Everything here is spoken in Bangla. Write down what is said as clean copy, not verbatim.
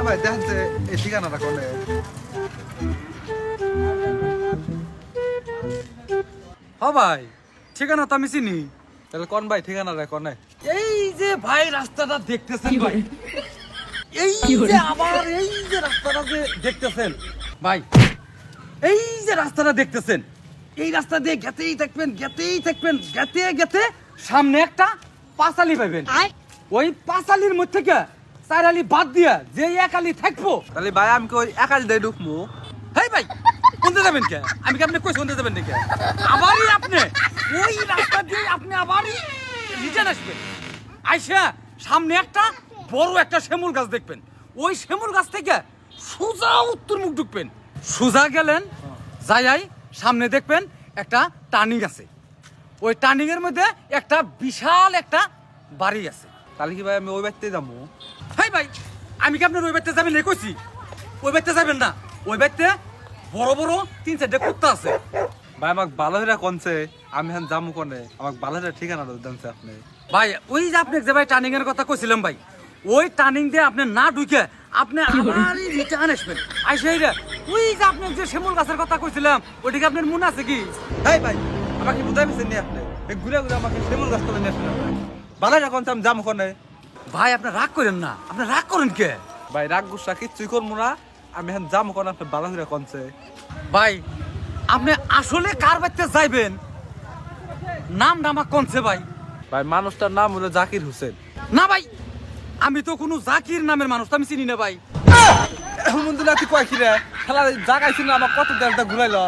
ভাই দেখেন যে এই ঠিকানাটা কোনে? হ ভাই, ঠিকানা তো আমি চিনি। তাহলে কোন ভাই ঠিকানাটা কোনে? এই যে ভাই রাস্তাটা দেখতেছেন ভাই, এই যে আবার এই যে রাস্তাটা যে দেখতেছেন ভাই, এই যে রাস্তাটা দেখতেছেন, এই রাস্তা দিয়ে গেতেই থাকবেন, গেতেই থাকবেন, গেতে গেতে সামনে একটা পাঁচালি পাইবেন। ওই পাঁচালির মধ্যে থেকে চার আলি বাদ দিয়া যে এক আলি থাকবো, তাহলে ভাই আমি কি ওই একাজ দিয়ে ঢুকবো? হেই ভাই কোনতে যাবেন কে? আমি কি আপনি কই শুনতে যাবেন নাকি? আবারই আপনি ওই রাস্তা দিয়ে আপনি আবারই রিটার্ন আসবেন। আইসা সামনে একটা বড় একটা শিমুল গাছ দেখবেন। ওই শিমুল গাছ থেকে সোজা উত্তর মুখ ঢুকবেন। সোজা গেলেন, যাই সামনে দেখবেন একটা টার্নিং আছে। ওই টার্নিং এর মধ্যে একটা বিশাল একটা বাড়ি আছে। তাহলে কি ভাই আমি ওই বাড়িতে যাবো? হেই ভাই, আমি কি আপনার ওই বাড়িতে যাবেন না কইছি? ওই বাড়িতে যাবেন না। ওই বাড়িতে বড় বড় 3-4টা কুত্তা আছে। ভাই আমাকে বালাহিরা কোনছে? আমি এখন যাবো কোনে? আমাকে বালাহিরা ঠিকানাটা জানছে আপনি? ভাই ওই যে আপনি যে ভাই টার্নিং এর কথা কইছিলাম ভাই, ওই টার্নিং দিয়ে আপনি না ঢুকে আপনি আমারই রিটার্ন আসবেন। আইসাইরা ওই যে আপনি যে শিমুল গাছের কথা কইছিলাম, ওইটাকে আপনার মনে আছে কি? এই ভাই আমাকে বুঝাই পেছেন নি আপনি? এই ঘুরে ঘুরে আমাকে শিমুল গাছ তলে নিয়ে আসলেন। বালাহিরা কোনছে আমি যাবো কোনে? ভাই আপনি রাগ করেন না, আপনি রাগ করেন কে? ভাই রাগ গুসা কিচ্ছুই করবো না, আমি এখন যাবো কোনে? আপনি বালাহিরা কোনছে? ভাই আপনি আসলে কার বাড়িতে যাইবেন নামটা আমার কোনছে ভাই? ভাই মানুষটার নাম হলো জাকির হোসেন। না ভাই, আমি তো কোনো জাকির নামের মানুষ তো আমি চিনি না ভাই। এখন মন্দির তুই কয় কি রে? খেলা জাগাইছিল না, আমার কত দেড়টা ঘুরাইলো।